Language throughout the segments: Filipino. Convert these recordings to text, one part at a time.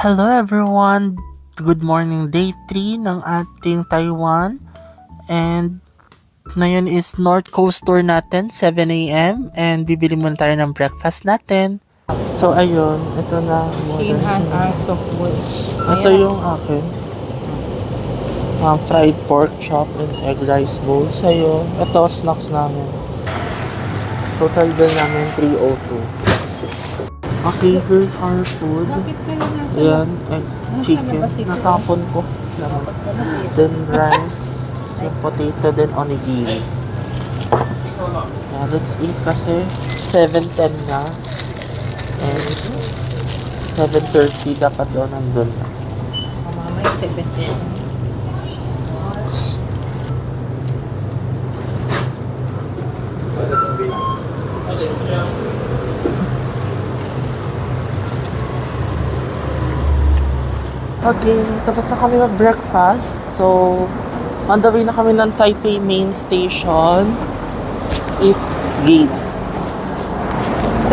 Hello everyone! Good morning, day 3 ng ating Taiwan. And ngayon is North Coast tour natin, 7 a.m. And bibili muna tayo ng breakfast natin. So ayun, ito na. Shinhan Arts of Woods. Ito yung akin. Fried pork chop and egg rice bowl. Sa'yo, ito snacks namin. Total bill namin 302. Okay, here's our food. Ayan, eggs, chicken. Natapon ko. Then rice, yung potato, then onigiri. Let's eat kasi 7:10 na. And 7:30 dapat daw nandun na. Mamaya 7:10. Okay, tapos na kami mag-breakfast. So, on the way na kami ng Taipei Main Station, East Gate.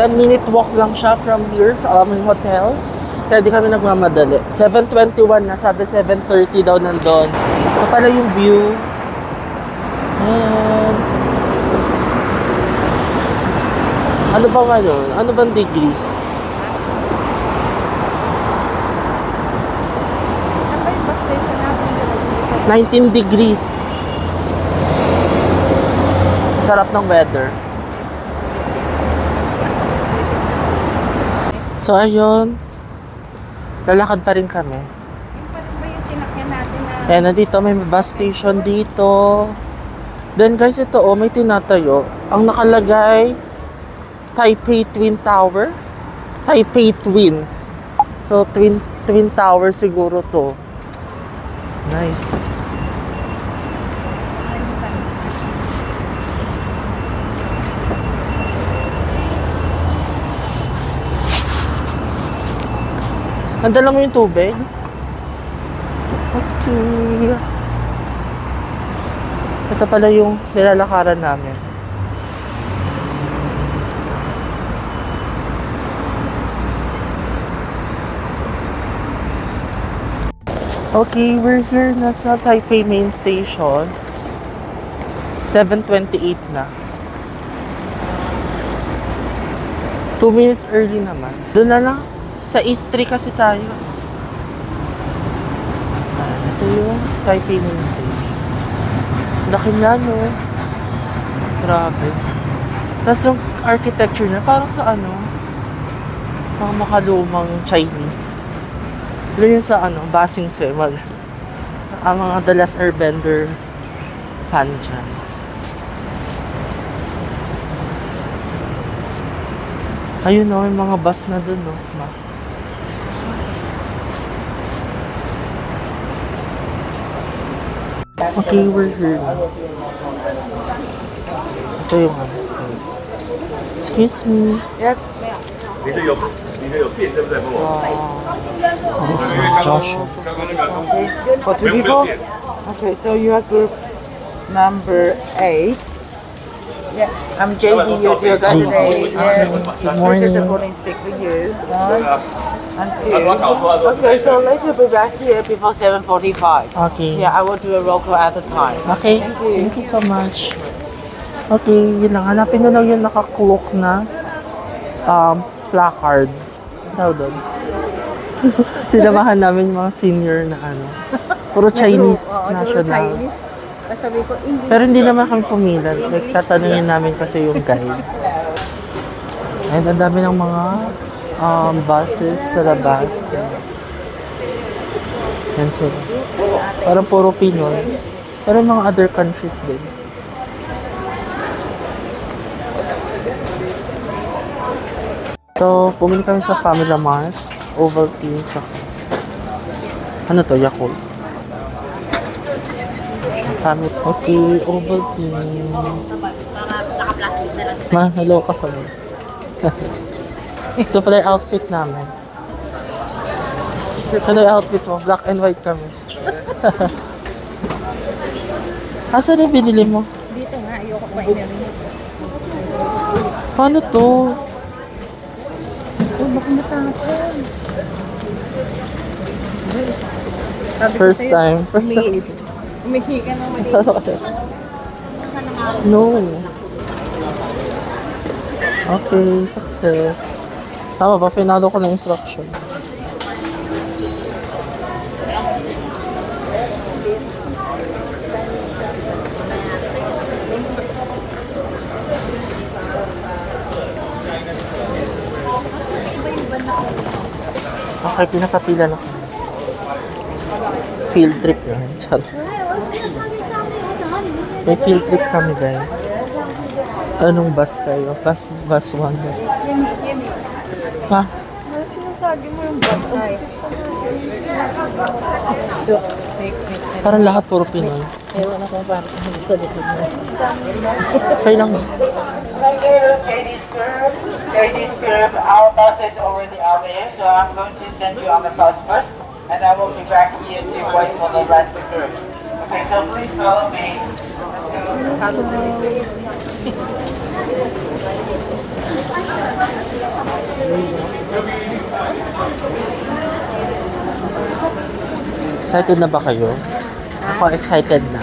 10-minute walk lang siya from here sa aming hotel. Kaya di kami nagmamadali. 7:21 na, sabi 7:30 daw nandun. Ito pala yung view. And ano bang degrees? 19 degrees. Sarap ng weather. So ayun, lalakad pa rin kami. Yung pa rin ba yung sinakyan natin na... Ayan, nandito may bus station dito. Then guys, ito may tinatayo. Ang nakalagay, Taipei Twin Tower. Taipei Twins. So Twin Tower siguro to. Nice. Nandala mo yung tubig? Okay. Ito pala yung nilalakaran namin. Okay, we're here na sa Taipei Main Station. 7:28 na. 2 minutes early naman. Doon na lang. Sa East 3 kasi tayo. Ito yung Taipei Main Station. Laki na, no? Grabe. Tapos yung architecture na parang sa parang makalumang Chinese. Ito yung sa Basing Semal. Ang mga The Last Airbender fan dyan. Ayun, no? May mga bus na dun, no? Okay, we're here. Ito yung Excuse me. Yes. This is Joshua. Okay. For 2 people? Okay, so you have group number 8. Yeah, I'm JD, your tour guide today. Yes. Good morning. This is a bowling stick for you. 1 and 2. Okay, so later we'll be back here before 7:45. Okay. Yeah, I will do a roll call at the time. Okay. Thank you. Thank you so much. Okay, yun lang. Hanapin nyo lang yung naka-cloak na placard. Tawag doon. Sinamahan namin mga senior na puro Chinese nationals. Sabi ko, English. Pero hindi naman kami pumila. Tatanungin namin kasi yung guide. And ang dami ng mga buses sa labas. Yan sila. Parang puro Pinoy. Pero mga other countries din. So, pumili kami sa Family Mart. Ovaltine, tsaka ano to? Yakult. Family. Okay, Ovaltine. Hello ka sa mga. Ito pala yung outfit namin. Ito na yung outfit mo. Black and white kami. Asan yung binili mo? Dito nga, ayoko pa inari. Paano to? Oh, baka matapon. First time. Umihi ka na mali. No. Okay, success. Tama ba? Finalo ko na instruction. Okay, pinakapila na ko. Field trip yan. Charot. May field trip kami, guys. Anong bus kayo? Bus 1, bus 2. Ha? Sinasabi mo yung batay. Parang lahat puro Pinoy. Ewan ako parang sa likod mo. Okay lang. Ladies curve, our bus is already out there, so I'm going to send you on the bus first, and I will be back here to wait for the rest of the curves. Okay, so please follow me. Excited na ba kayo? Ako excited na.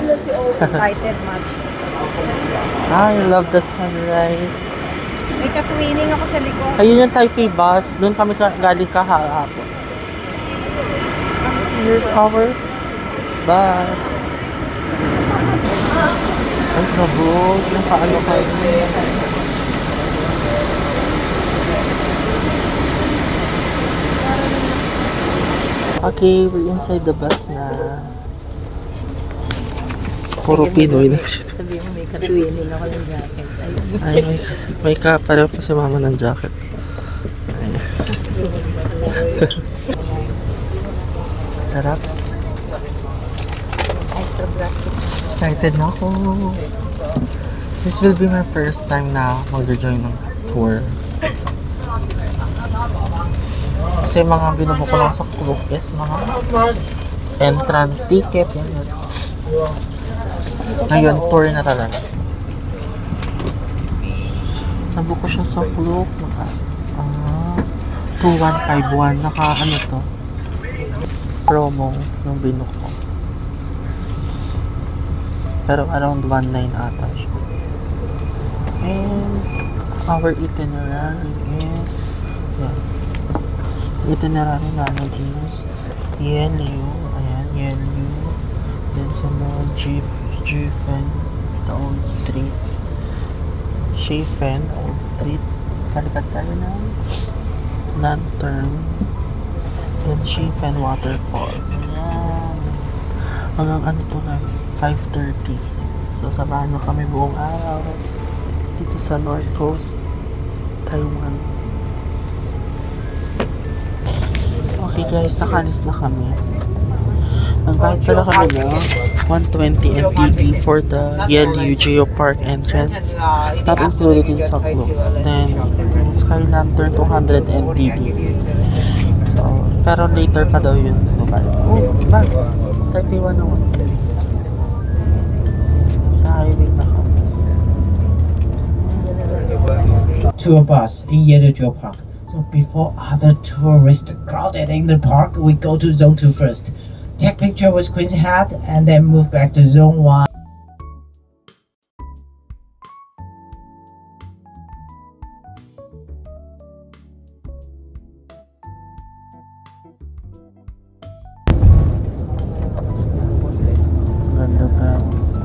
Excited much. I love the sunrise. May katwining ako sa likod. Ayun yung Taipei bus. Doon kami galing kahapon. Here's our bus. Ay, kabog. Nakaano kayo. Okay, we're inside the bus na. Puro Pinoy na. Sabi mo may katwining ako ng jacket. Ay, may pareho pa si mama ng jacket. Sarap. Excited na ako. This will be my first time na mag-join ng tour. Kasi mga binubo ko lang sa Klook is mga entrance ticket. Yan. Ngayon, tour na talaga. Nabuko ko siya sa Klook. 2151. Naka ano to? Promo yung binuk ko. Pero around 19 ata siya. And our itinerary is itinerary namin is Yellow. Ayan, Yellow. Then sunod Jifen, Old Street. Shifen, Old Street. Kalikat tayo ng Lantern. Then Shifen Waterfall. Ayan. Hanggang ano to guys? 5:30. So samahan mo kami buong araw dito sa North Coast, Taiwan. Okay guys, nakalis na kami. Nagbayad pala kami na 120 NPD for the Yellow Geopark entrance. Not included in sa Klook. Then, Sky Lantern 200 NPD. So, pero later pa daw yun. Oh, ba? Taipei 101. Sa highway na kami. Tour bus in Yellow Geopark. So before other tourists crowded in the park, we go to Zone 2 first. Take picture with Queen's Hat and then move back to Zone 1. Ganda guys.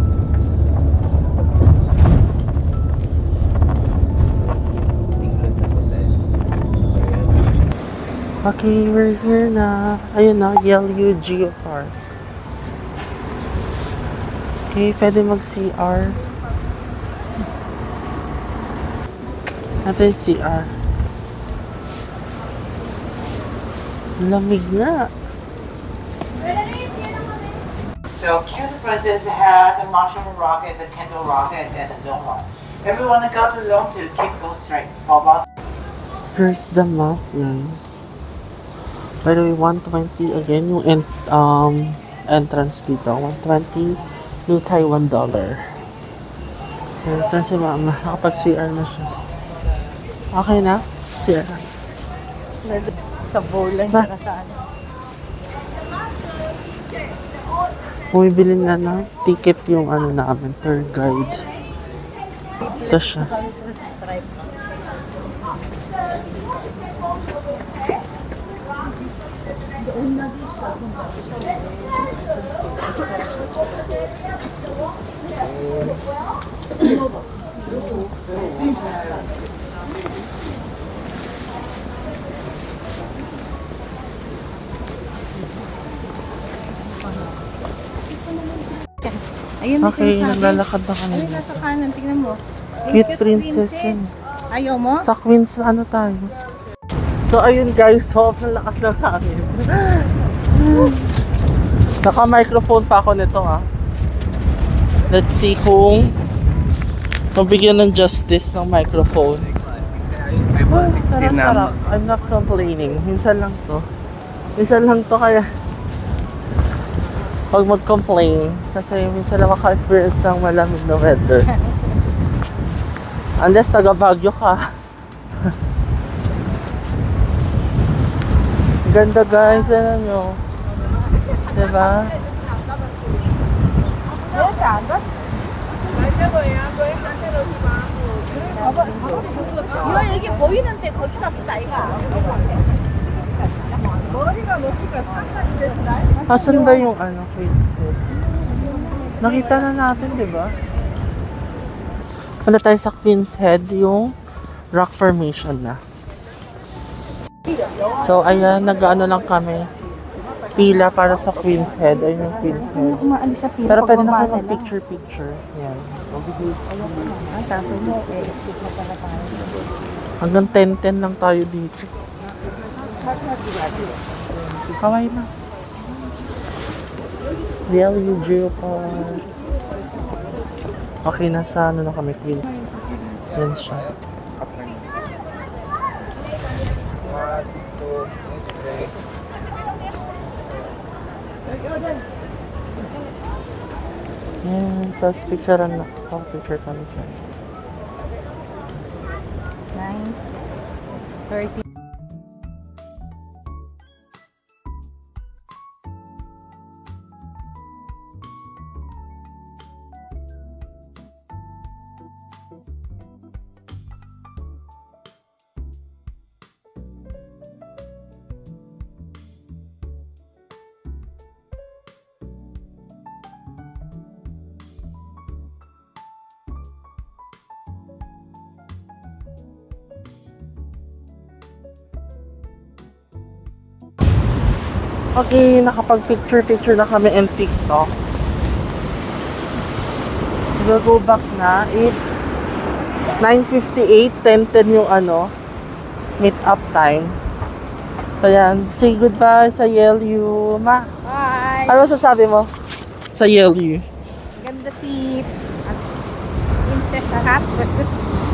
Okay, we're here na. Ayun na, Yellow Geopark. Okay, pwede mag-CR. Ito yung CR. Lamig na. So, cute princess had the Marshall rocket, the Kendall rocket, and the Zone 1. Everyone that got to Zone 2, keep go straight. Fall back. Here's the map, guys. By the way, 120 again yung entrance dito. 120 new Taiwan dollar. Ito si mama. Nakapag-CR na siya. Okay na? CR. Sa bowl lang Ba? siya sa ano. Bumibili na ng ticket yung ano namin, tour guide. Ito siya. Ayun, may Okay, sinasabi. naglalakad na kami. Ayun, nasa kanan. Tingnan mo. Cute princess yun. Ayaw mo? Sa Queens, ano tayo? So, ayun guys, sobrang lakas lang namin. Naka-microphone pa ako nito ah. Let's see kung mabigyan ng justice ng microphone. Sarap, sarap. I'm not complaining. Minsan lang to. Minsan lang to kaya pag mag-complain kasi minsan lang maka-experience ng malamig na weather. Unless taga-Baguio ka. Ganda guys, ano nyo? Diba? 이거 여기 보이는데 거기다 쓰다 이가. Asan ba yung ano, Queen's Head? Nakita na natin, diba? Punta tayo sa Queen's Head, yung rock formation na. So, ayan, nag-ano lang kami. Pila para sa Queen's Head. Ayun yung Queen's Head. Umaalis sa pila. Pero pwede na kayo mag-picture-picture. Yan. Kaso mo, skip na pala tayo. Hanggang 10-10 lang tayo dito. Kaway na. Liao Geopark. Okay, nasa ano na kami, Queen. Yan siya. Yan, tapos picturean na. Picture kami siya. 9:30. Okay, nakapag-picture na kami and TikTok. We'll go back na. It's 9:58, 10:10 yung ano, meet up time. So yan, say goodbye sa YLU. Ma, Bye! ano sasabi mo sa YLU? Ganda si Princess Hat.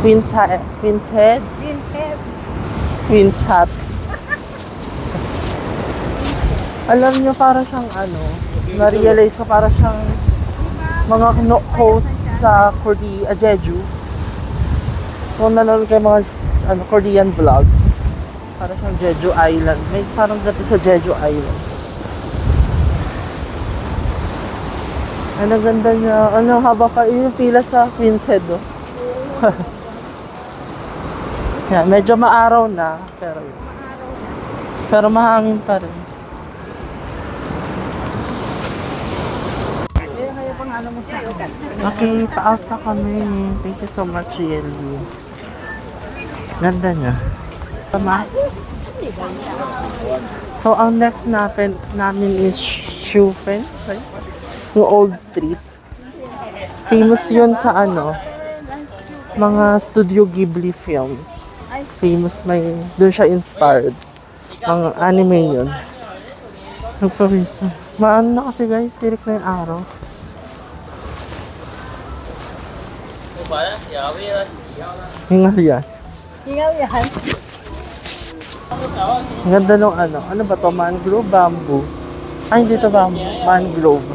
Queen's Head? Princess. Queen's Hat. Alam nyo, para siyang ano, na-realize ko para siyang mga host sa Jeju. Kung nanonood kayo mga Korean vlogs, para siyang Jeju Island. May parang gato sa Jeju Island. Ay, ang ganda niya. Ano, haba pa yung pila sa Queen's Head, oh. Yan, medyo maaraw na, pero mahangin pa rin. Okay, pa-out na kami. Thank you so much, YLU. Ganda niya. Tama. So, ang next namin is Shufen, right? Yung Old Street. Famous yun sa ano, mga Studio Ghibli films. Famous, doon siya inspired. Mga anime yun. Nagpawisa. Maano na kasi guys, tirik na yung araw. Hingal yan. Hingaw yan. Ang ganda nung ano. Ano ba to? Mangrove, bamboo. Ay, hindi to bamboo. Mangrove.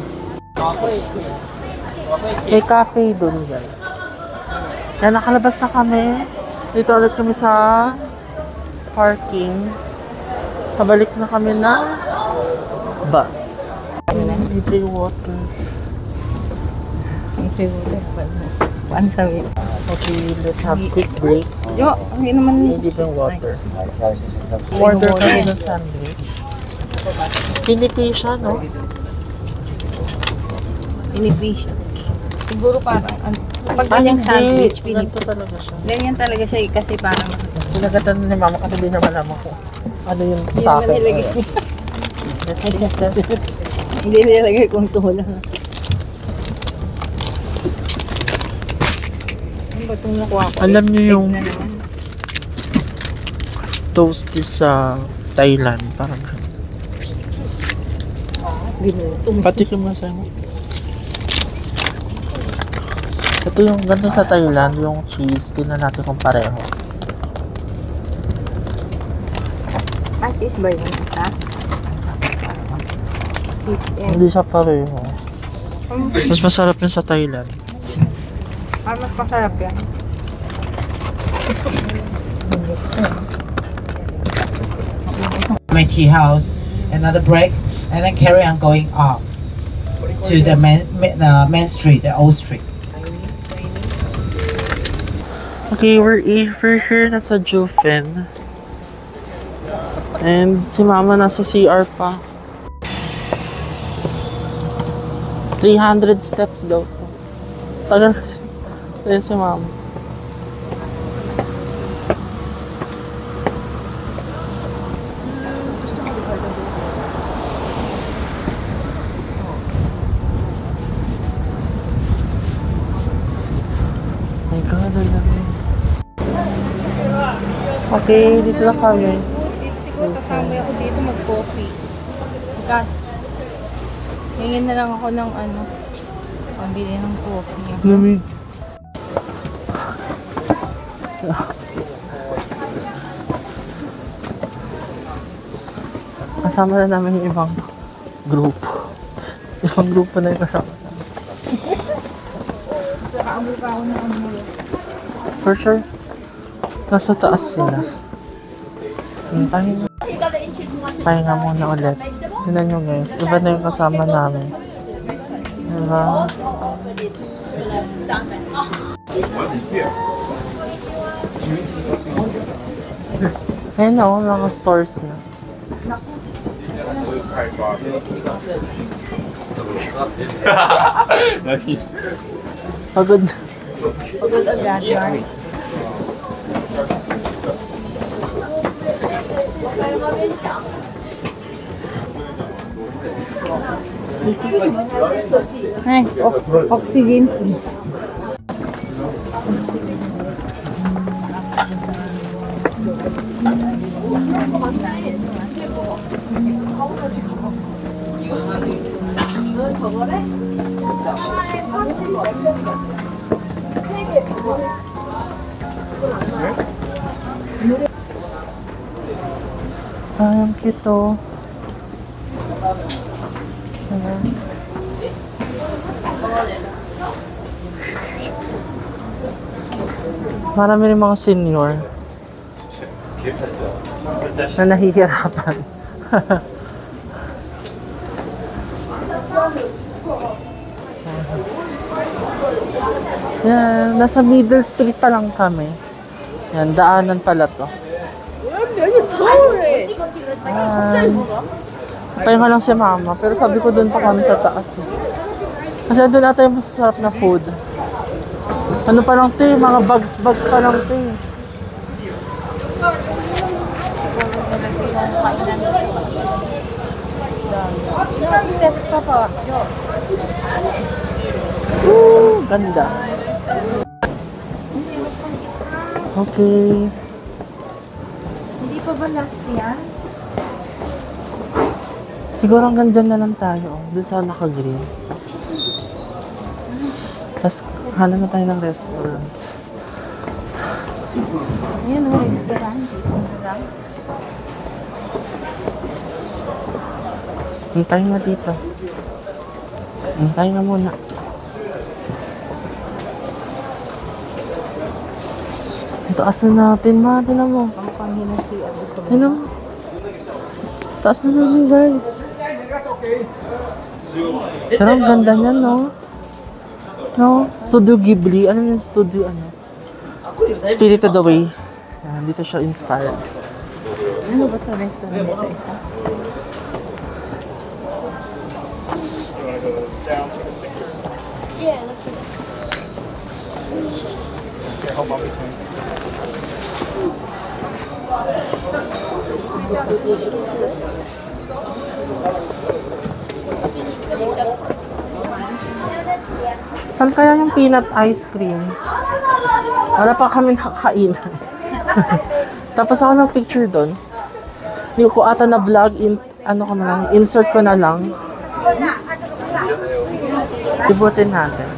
May cafe dun guys. Yan, nakalabas na kami. Dito ulit kami sa parking. Pabalik na kami na bus. Libre water. Once a week. Okay, let's have quick break. Yo, hindi naman Libre water. Order kami ng sandwich. Pinipay siya, no? Pinipay siya. Siguro parang, pag ganyang sandwich, Ganito talaga siya. ganyan talaga siya kasi parang Pinagatan ni mama kasi di naman alam ko ano yung hindi sa naman akin. nilagay. Let's test. Hindi nilagay kung tulang. Ano ba itong nakuha ko? Alam niyo yung Egg na naman. toasty sa Thailand. Parang Ginuto. pati kumasa mo. Ito yung ganito sa Thailand, yung cheese. Tingnan natin kung pareho. Cheese ba yun? Ha? Cheese and... Hindi siya pareho. Mas masarap yun sa Thailand. mas masarap yan. My tea house, another break, and then carry on going up to the main street, the old street. Okay, we're here na sa Jufen. And si mama nasa CR pa. 300 steps daw. Tagal kasi. Ayan si mama. Oh my God, ang lamig. Okay, dito na kami. Siguro kakamay ako dito mag-coffee. God. Hingin na lang ako ng ano, pambili ng coffee. Lamig. Kasama na namin yung ibang group. Ibang grupo na yung kasama. Nakaamoy pa ako ng ano. For sure, nasa taas sila. Pahinga muna ulit. Tignan nyo guys, iba na yung kasama namin. Diba? Ayun na, mga stores na. Pagod. Pagod agad, Mark. Ay, oxygen please. Ay, ang cute oh. Ayan. Marami rin mga senior na nahihirapan. Yan, nasa Middle Street pa lang kami. Yan, daanan pala to. Yan. Pahinga lang si mama, pero sabi ko doon pa kami sa taas. Kasi doon ata yung masasarap na food. Ano pa lang to, mga bags pa lang to. Steps pa pa. Woo! Ganda. Okay. Hindi pa ba last yan? Siguro hanggang dyan na lang tayo. Doon sa naka-green. Tapos hanap na tayo ng restaurant. Ayan o, restaurant. Dito na lang. Hintayin na dito. Hintayin na muna. Ang taas na natin, ma. Tinan mo. Kamukhang hinasian sa Tinan mo. Taas na namin, guys. Pero ang ganda niya, no? No? Studio Ghibli. Ano yung studio, ano? Spirited Away. Yan, dito siya inspired. Ano ba ito? Restaurant ito isa? Saan kaya yung peanut ice cream? Wala pa kami nakakainan. Tapos ako ng picture doon. Hindi ko ata na vlog, ano ko na lang, insert ko na lang. Ibutin natin.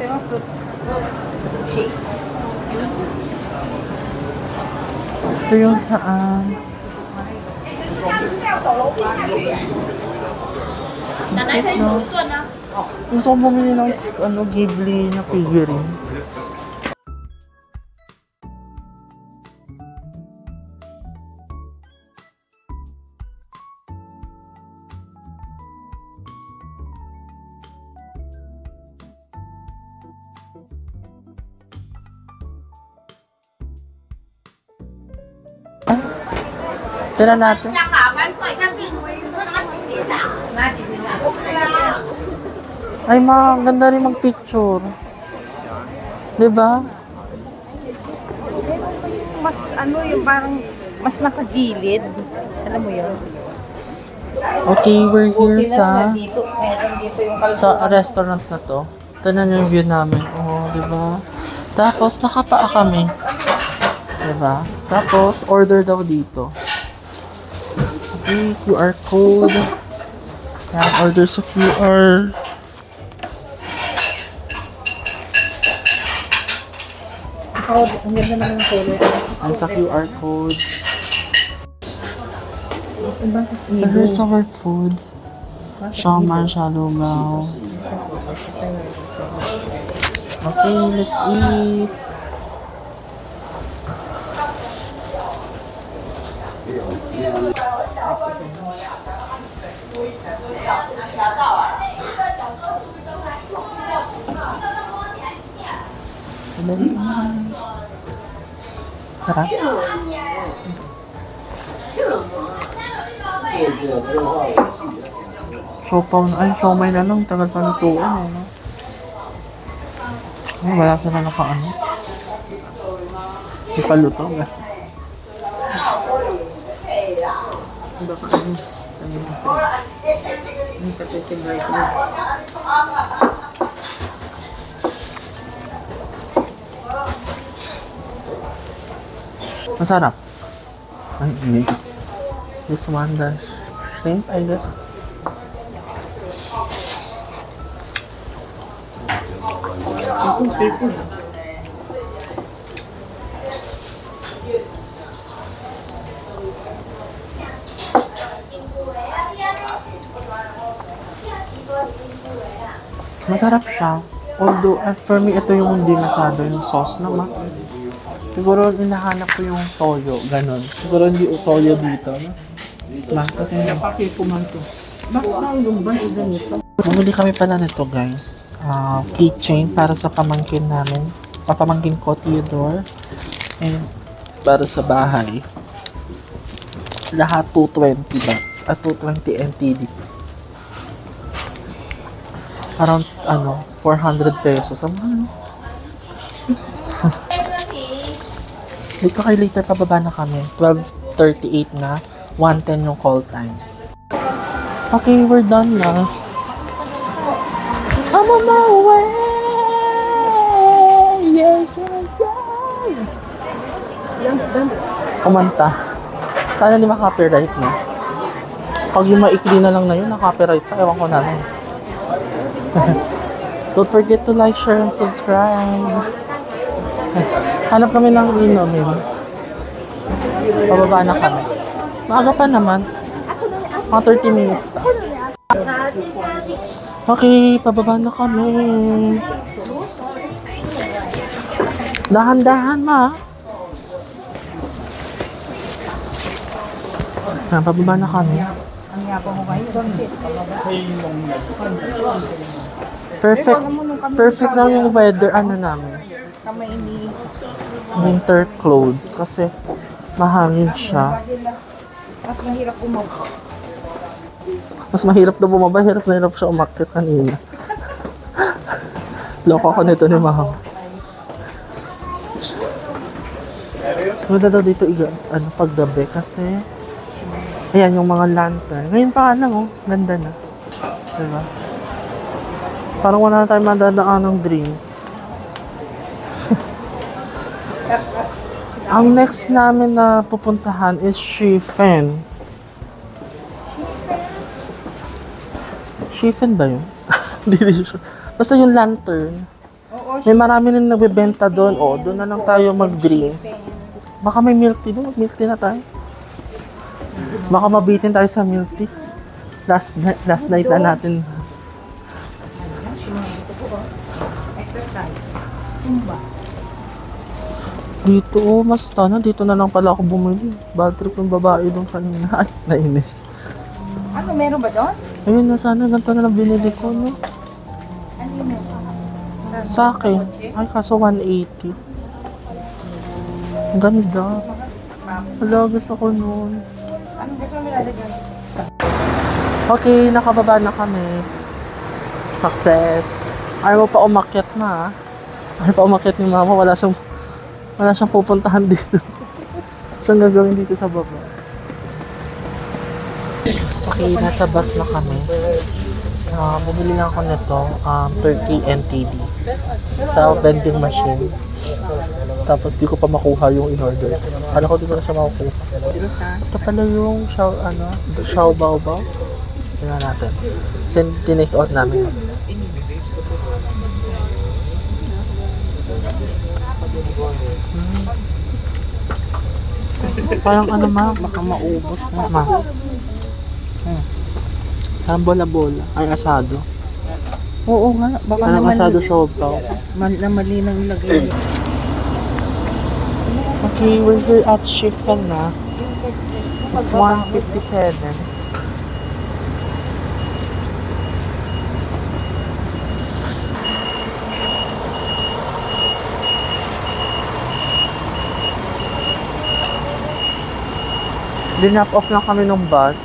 Ito yung saan. No? Gusto ko bumili ng ano, Ghibli na figurine. Tira natin. Ay, maganda rin mag-picture. Diba? Mas ano yung parang mas nakagilid. Alam mo yun? Okay, we're here sa Dito, meron dito yung sa restaurant na to. Tignan yung view namin. Oh, diba? Tapos, nakapaa kami. Diba? Tapos, order daw dito. Okay, QR code. Yan, order sa QR. Oh, ang ganda naman ng color. Yan sa QR code. So, here's our food. Siomai, xiaolongbao. Okay, let's eat. Sarap. Siopaw na, ay, siomai na lang, tagal pa lutuan, no? Ay, wala sila naka-ano. Hindi pa luto, ba? Baka ano, hindi pa titibay ko. Masarap. Ay, hindi. This one, the shrimp, I guess. Ang seafood. Masarap siya. Although, for me, ito yung hindi masyado yung sauce naman. Siguro, hinahanap ko yung toyo, ganun. Siguro, hindi toyo dito, no? Bakit yung pakipumanto? Bakit na yung ba yung ganito? Bumili kami pala nito, guys. Keychain para sa pamangkin namin. Papamangkin ko, Theodore. And para sa bahay. Lahat 220 ba? At 220 NTD. Around, 400 pesos. Ang mahal. Dito kay later, pababa na kami. 12:38 na. 1:10 yung call time. Okay, we're done na. I'm on my way! Yes, yes, yes! Kumanta. Sana di maka-copyright na. Pag yung maikli na lang na yun, na-copyright pa. Ewan ko na lang. Don't forget to like, share, and subscribe. Hanap kami ng inumin. Pababa na kami. Maaga pa naman. Mga 30 minutes pa. Okay, pababa na kami. Dahan-dahan, ma. Pababa na kami. Perfect lang yung weather, ano namin. Kamay ni... Winter clothes kasi mahangin siya. Mas mahirap umabot. Mas mahirap na bumaba, hirap na hirap siya umakyat kanina. Loko ko nito ni Mahal. Ganda daw dito ano, paggabi kasi ayan yung mga lantern. Ngayon pa lang oh, ganda na. Diba? Parang wala na tayong madadaan ng dreams. Ang next namin na pupuntahan is Shifen. Shifen ba yun? Hindi rin sure. Basta yung lantern. May marami rin nagbebenta doon. O, doon na lang tayo mag-drinks. Baka may milk tea doon. Milk tea na tayo. Baka mabitin tayo sa milk tea. Last night na natin. Dito, mas ano, dito na lang pala ako bumili. Bad trip yung babae doon kanina. Ay, nainis. Ano, meron ba doon? Ayun na, sana ganito na lang binili ko, no? Sa akin. Ay, kaso 180. Ang ganda. Wala, gusto ko nun. Anong gusto mo nilalagyan? Okay, nakababa na kami. Success. Ayaw mo pa umakyat na, Ayaw pa umakyat ni Mama. Wala siyang pupuntahan dito. Siyang gagawin dito sa baba. Okay, nasa bus na kami. Bumili lang ako nito, turkey NTD sa vending machine. Tapos di ko pa makuha yung in-order. Ano ko di ko na siya makukuha. Ito pala yung xiao bao bao. Tingnan natin. Kasi tinake out namin. Parang ano baka maubos na Parang bola-bola. Ay, asado. Oo nga, baka Parang asado siopaw. mali nang ilagay. Okay, we're here at Shifen na. It's 1:57. Dinap off lang kami ng bus.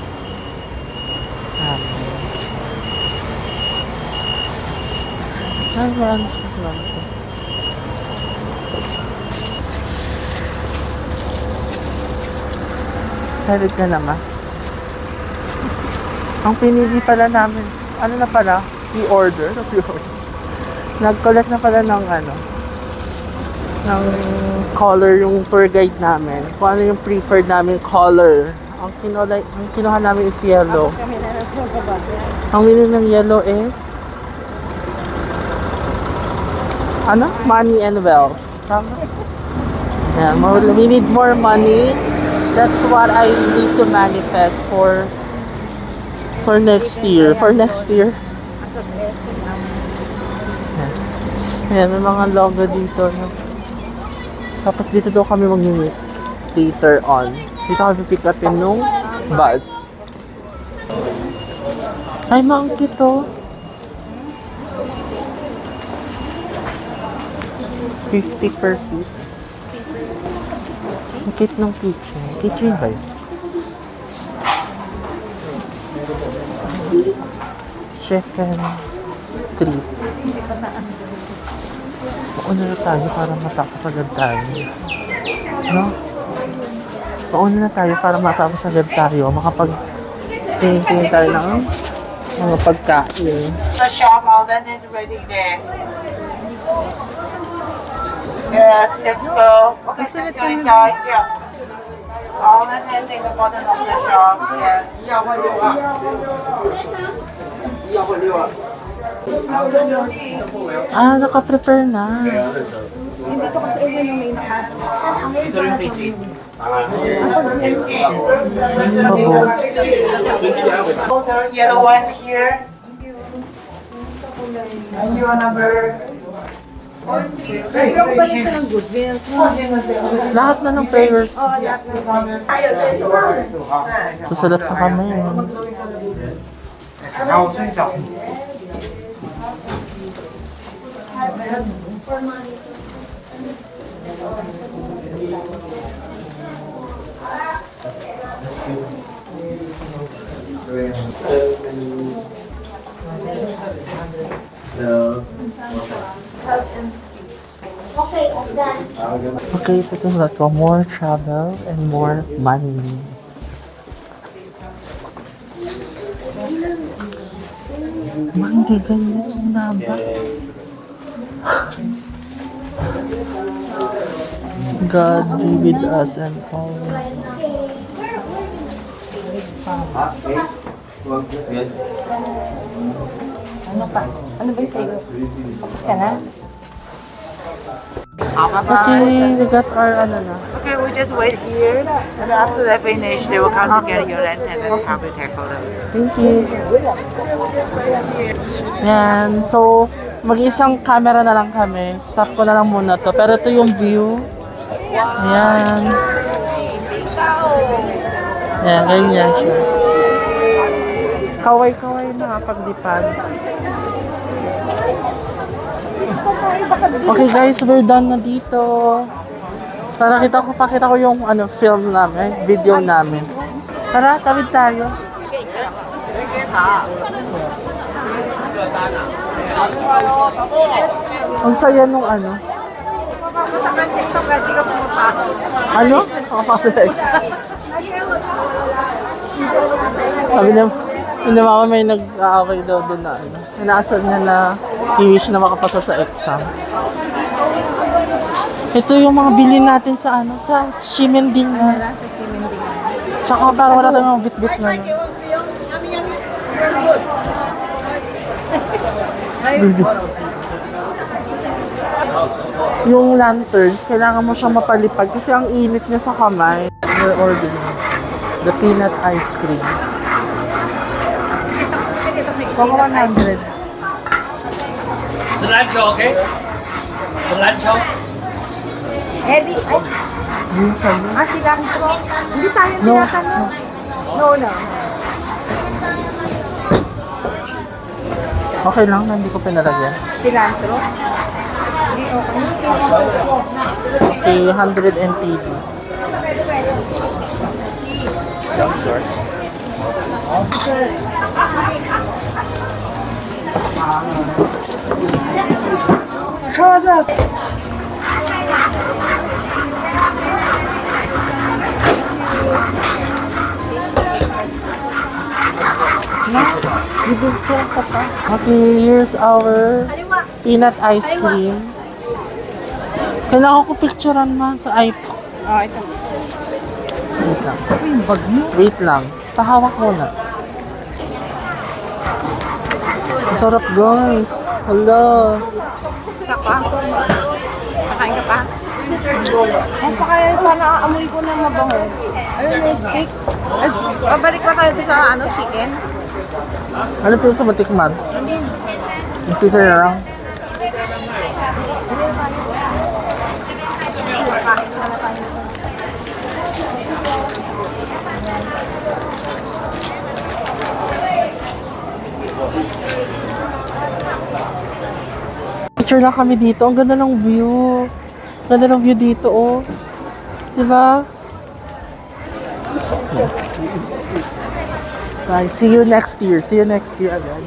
Ay, maraming siya lang. Excited ka naman. Ang pinili pala namin, ano na pala? I-order? Nag-collect na pala ng ng color yung tour guide namin. Kung ano yung preferred namin color. Ang kinuha namin is yellow. Ang meaning ng yellow is money and wealth. Yeah, we need more money. That's what I need to manifest for next year. For next year. Ayan, may mga logo dito. No? Tapos dito daw kami mag-meet later on. Dito kami pick upin nung bus. Ay, maangkit to. 50 per piece. Ang cute ng kitchen. Kitchen ba yun? Shifen Street. Mauna na tayo para matapos agad tayo. No? Mauna na tayo para matapos agad tayo. Makapag-tingin tayo ng mga pagkain. The shop, all that is ready there. Yes, let's go. Okay, let's go inside. Yeah. All that is in the bottom of the shop. Yes. Naka-prepare na. Yellow ones here. And you are number... Lahat na ng prayers. Susulat na kami. Okay, so let's go. More travel and more money. Hindi ganyan ang naba. God be with us and all. Ano pa? Ano ba yung sa'yo? Tapos ka na? Okay, we got our ano na. Okay, we just wait here, and after they finish, they will come to get your rent and then come to take photos. Thank you. Yan. So, mag-isang camera na lang kami. Stop ko na lang muna to. Pero ito yung view. Ayan. Ayan, ganyan siya. Kaway-kaway na paglipad. Okay guys, we're done na dito. Tara, pakita ko yung film namin, video namin. Tara, tawid tayo. Ang saya nung ano. Ano? Makapasok tayo. Sabi na, yung mama may nag-aaway daw doon na ano. Inaasal niya na i-wish na makapasa sa exam. Ito yung mga bilhin natin sa ano, sa Ximending na. Tsaka parang wala tayong mga bit-bit na. Yung lantern, kailangan mo siyang mapalipad kasi ang init niya sa kamay. We're ordering the peanut ice cream. Kung 100. Cilantro, okay? Cilantro. Eddie, ay, Minsan. cilantro. Hindi tayo No. tinatanong. No. Okay lang, hindi ko pinalagyan. Cilantro? Hindi, okay. Okay, 100 MPD. I'm sorry. Shut up! Okay, here's our peanut ice cream. Kailangan ko picturean man sa iPhone. Oh, ito. Wait lang. Yung bag mo. Wait lang. Pahawak muna. Ang sarap guys. Hala. Ka pa? Kakain ka pa? Ang pakaya pa naaamoy ko na mabango. Ayun yung steak. Babalik pa tayo sa chicken. Ano po sa matikman? Yung picture na lang. Picture lang kami dito. Ang ganda ng view. Ganda ng view dito, oh. Diba? Guys, see you next year. See you next year again.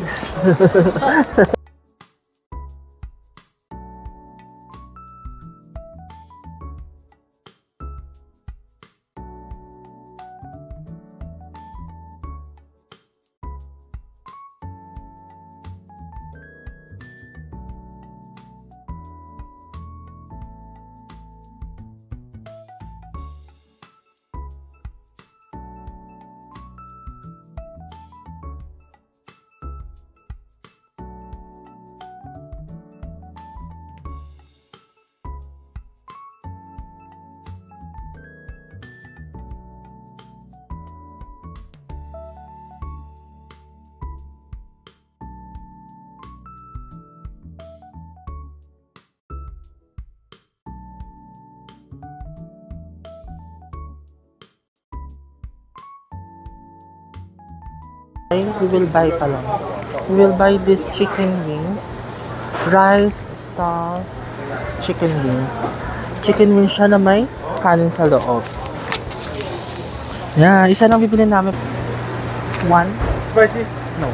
We will buy pala. We will buy these chicken wings. Rice, stuffed chicken wings. Chicken wings siya na may kanin sa loob. Yeah, isa lang bibili namin. One? Spicy? No.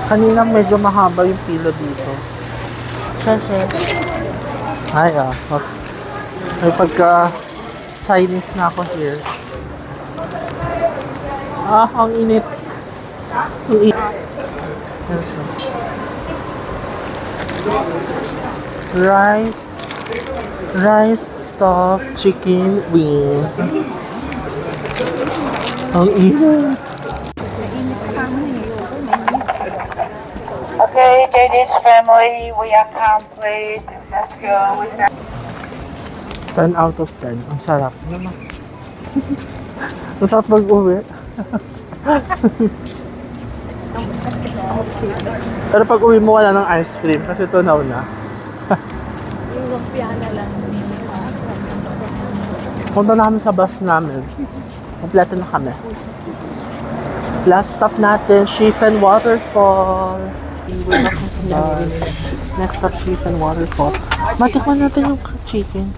Kanina medyo mahaba yung pila dito. Siyempre. Ay, may pagka Chinese na ako here. Ang init. To eat. Rice stuffed chicken wings. Ang init. Okay, JD's family, we are complete. Let's go with that. 10 out of 10. Ang sarap. Ang sarap mag-uwi. Pero pag uwi mo wala ng ice cream kasi tunaw na. Yung lumpia na lang. Punta na kami sa bus namin. Kompleto na kami. Last stop natin, Chifen Waterfall. We're back sa bus. Next stop, Chifen Waterfall. Matikman natin yung chicken.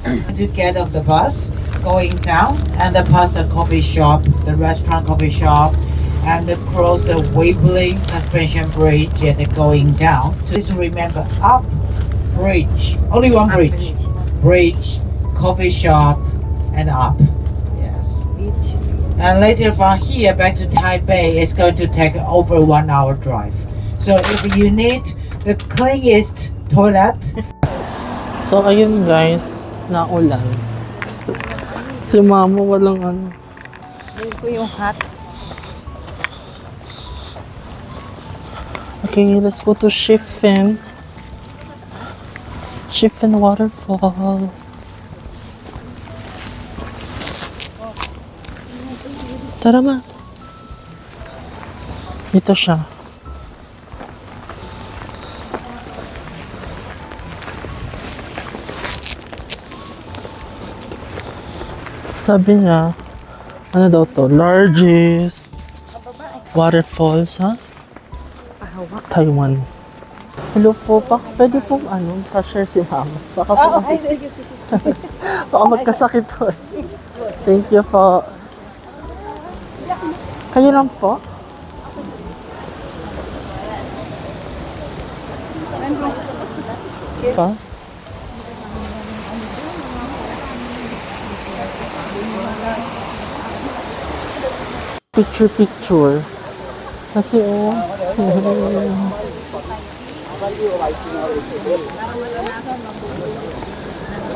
To get off the bus, going down, and then past the coffee shop, the restaurant coffee shop, and then cross the Waveling suspension bridge and then going down. Please remember, up bridge, only one bridge. Bridge, coffee shop, and up. Yes. And later from here back to Taipei, it's going to take over 1 hour drive. So if you need the cleanest toilet, So ayun guys, naulan. Si mama walang ano. Ayun ko yung hat. Okay, let's go to Chifen Waterfall. Tara ma. Ito siya. Sabi niya, ano daw to? Largest waterfall sa Taiwan. Hello po, pwede pong sa-share si mama. Baka po, Sige. baka magkasakit po. Thank you po. Kayo lang po? Pa? Picture. Kasi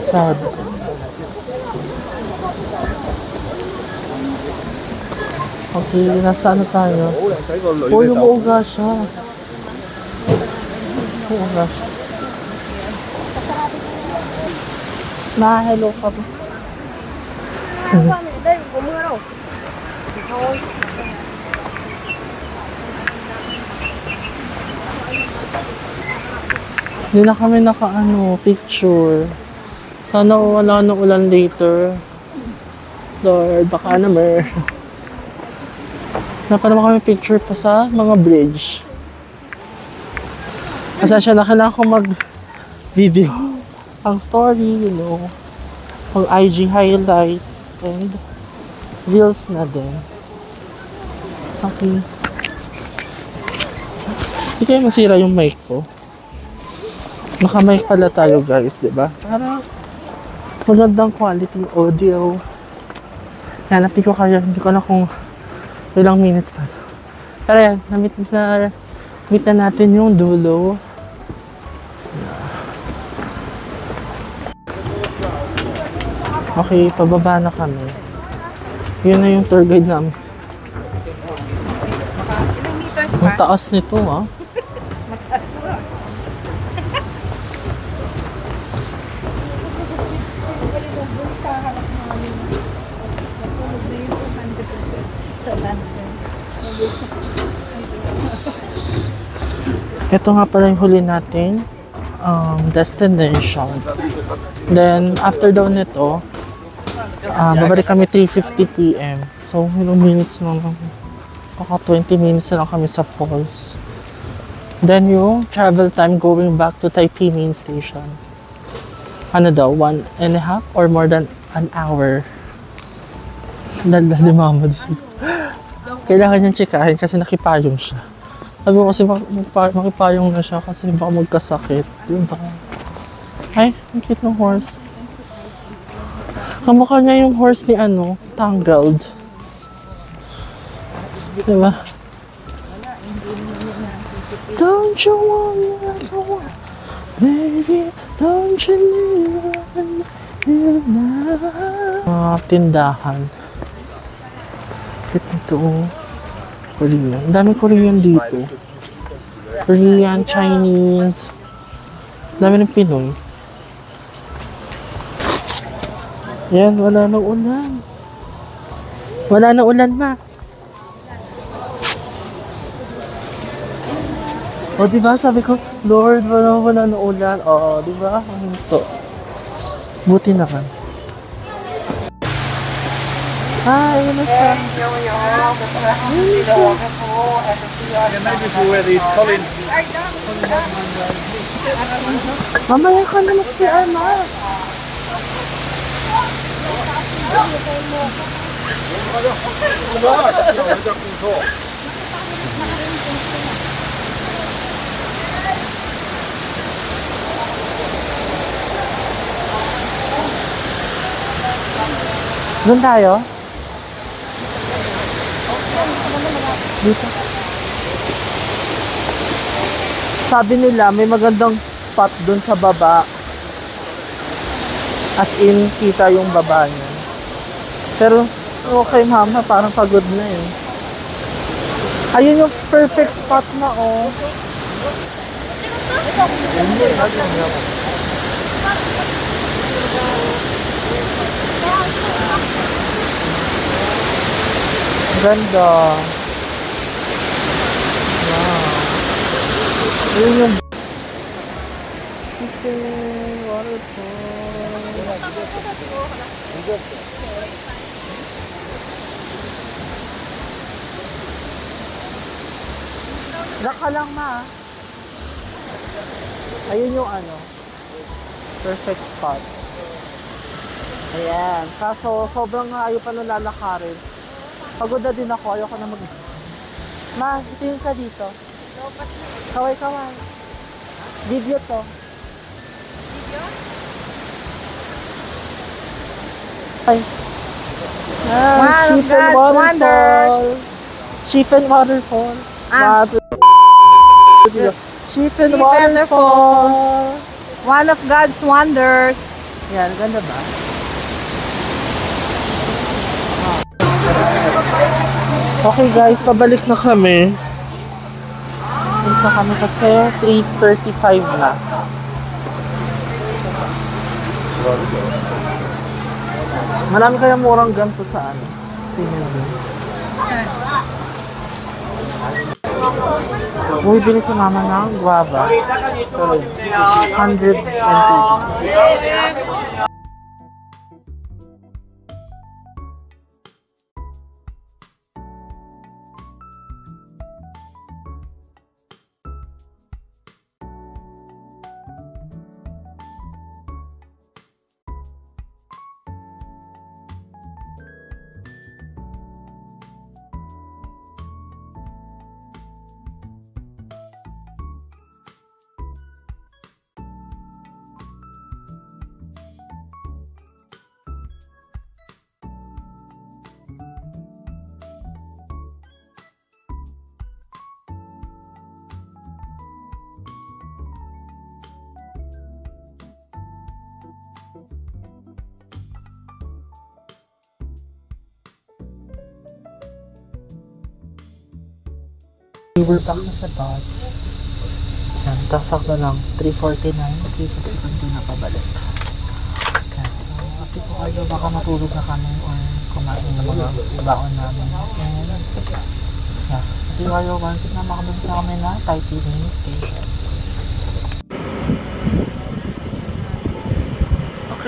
sad. Okay, nasa ano tayo? Oh, umuuga siya. Umuuga siya. Smile, hello ka ba? Hindi na kami picture. Sana wala nang ulan later. Lord, baka naman. Napa naman kami picture pa sa mga bridge. Kasi siya na kailangan ko mag-video. Ang story, you know. Ang IG highlights and reels na din. Okay. Hindi kayo masira yung mic ko. Naka-mic pala tayo guys, di ba? Para magandang quality audio. Hanapin ko kaya, hindi ko na kung ilang minutes pa. Pero yan, na-meet na natin yung dulo. Okay, pababa na kami. Yun na yung tour guide namin. Ang taas nito ah. Ito nga pala yung huli natin destination. Then, after daw nito, babalik kami 3:50 p.m. So, ilang minutes lang. Baka 20 minutes na lang kami sa falls. Then, yung travel time going back to Taipei main station. Ano daw, 1.5 or more than an hour. Dala ni mama dito. Kailangan niyang tsikahin kasi nakipayong siya. Sabi ko kasi makipayong na siya kasi baka magkasakit. Diba? Ay, ang cute ng horse. Kamukha niya yung horse ni Tangled. Diba? Don't you wanna go? Baby, don't you need mga tindahan. Cute nito. Korean. Ang daming Korean dito. Korean, Chinese. Ang dami ng Pinoy. Yan, wala nang ulan. Wala nang ulan na. O, diba? Sabi ko, Lord, wala nang ulan. O, diba? Ito. Buti naman. Hi, ano siya? Mamaya ka na magsiama. Doon tayo? Dito. Sabi nila may magandang spot doon sa baba. As in, kita yung baba niya. Pero, okay mama, parang pagod na eh. Ayun yung perfect spot na oh. Ganda. Wow. Ayun yung Laka lang ma. Ayun yung perfect spot. Ayan. Kaso sobrang ayaw pa nung lalakarin. Pagod na din ako. Ayoko na Ma, tingin ka dito. Kaway-kaway. Video to. Video? Ay. Wow, God's wonders. Sheep and waterfall. Sheep and waterfall. One of God's wonders. Yan, ganda ba? Okay guys, pabalik na kami. Pabalik na kami kasi 3:35 na. Marami kayang murang ganito sa bumibili si mama ng guava. 120. We were back na sa bus. Yan, tasak na lang. 3:49. Hindi na pabalik. Yan, so, happy po kayo. Baka matulog na kami or kumain na mga baon namin. And, yeah, happy kayo once na makabalik na kami na Taipei main station.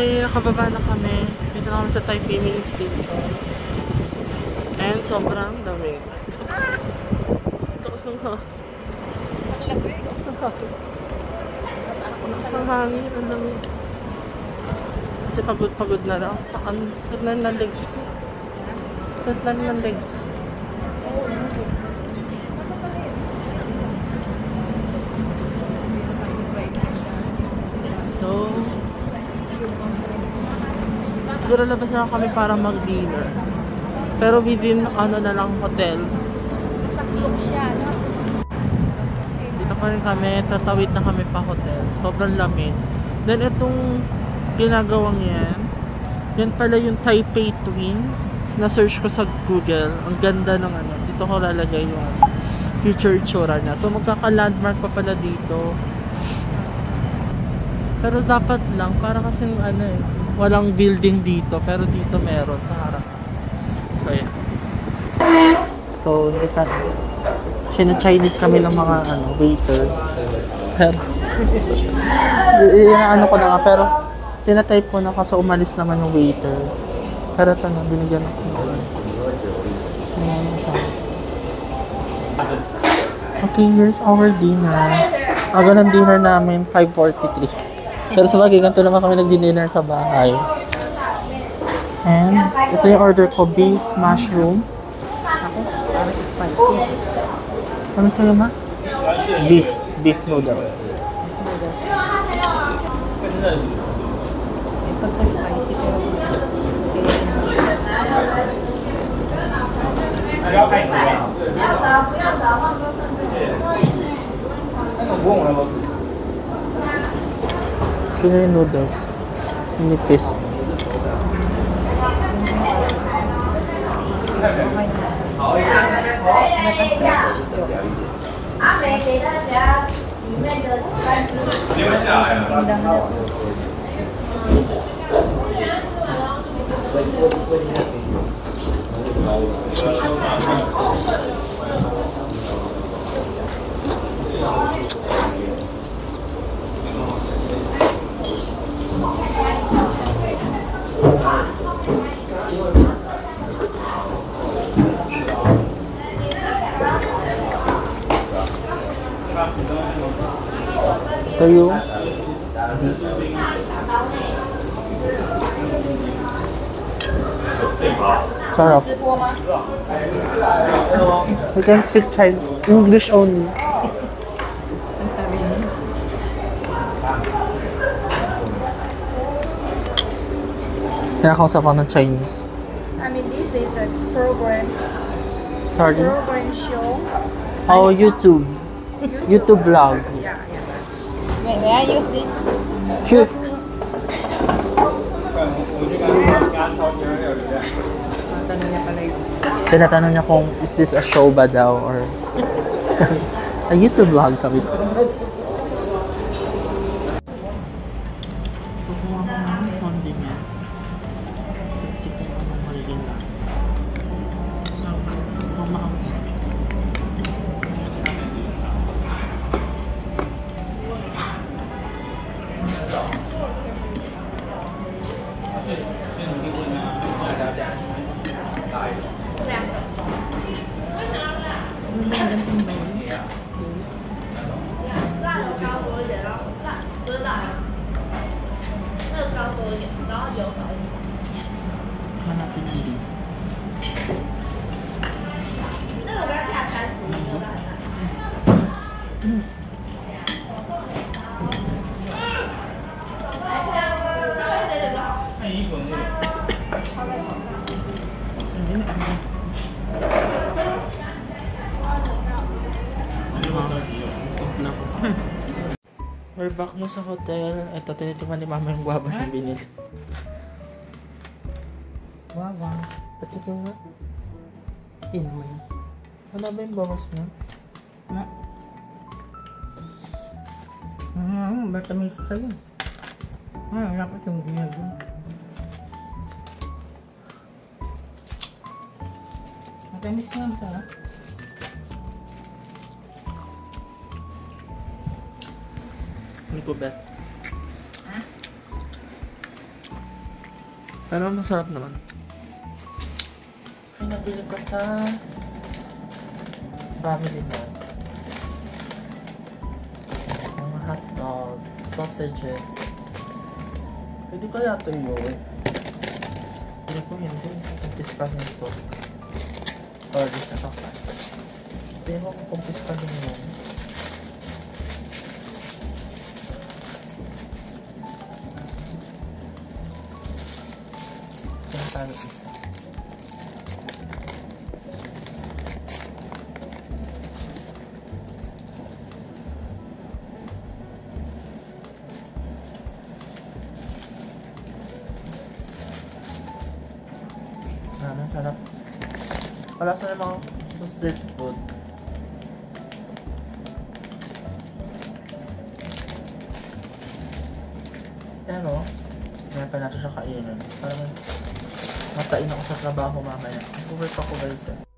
Okay, nakababa na kami. Dito na kami sa Taipei Main Station. And sobrang lamig. Lakas ng hangin. Lakas ng hangin. Ang lamig. Kasi pagod na lang. Sakit na ng legs. Sakit na ng legs. So, siguro labas na kami para mag-dinner. Pero within ano na lang hotel. Dito pa rin kami, tatawid na kami pa hotel. Sobrang lamig. Then itong ginagawang yan pala yung Taipei Twins. Na-search ko sa Google. Ang ganda ng ano. Dito ko lalagay yung future itsura niya. So magkaka-landmark pa pala dito. Pero dapat lang, para kasing ano walang building dito, pero dito meron sa harap. So, yeah. So, Chinese kami ng mga waiter. Pero, ano ko na nga, pero tinatype ko na kasi umalis naman yung waiter. Pero ito na, binigyan ako ng okay, here's our dinner. Aga ng dinner namin, 5:43. Pero sa bagay, ganito naman kami nag-dinner sa bahay. And, ito yung order ko, beef mushroom. Ano sa'yo, ma? Beef noodles. Ito yung noodles. Nipis. Ito yung sarap. We can speak Chinese, English only. Kinakausap ako ng Chinese. I mean, this is a program Sorry? show. Oh, YouTube. YouTube vlog. Yes. May I use this? Cute. Tinatanong niya kung is this a show ba daw or a YouTube vlog, sabi ko. So kung ako ng condiments, let's see kung ano magiging lasa. So, mahawas. Hanapin ang din. We're back na sa hotel. Ito, tinitiman ni mama yung guava na binili. Guava. Pati ko nga. Inuman. Wala ba yung bawas na? Na. Matamis sa'yo. Dapat yung ginagawa. Matamis nga ang sarap. Ano ko, Beth? Pero masarap naman. Ay, nabili ko sa Family Mart. Mga hotdog, sausages. Pwede ko yata yun. Pwede ko hindi. Kumpis pa rin ito. Sorry, natakan. Pwede ko kumpis pa rin yun. Kaya talo isa. Sarap. Wala sa mga street food. Yan o. Kaya pa natin siya kainin. Parang matain ako sa trabaho mamaya. Mag-work ako guys eh.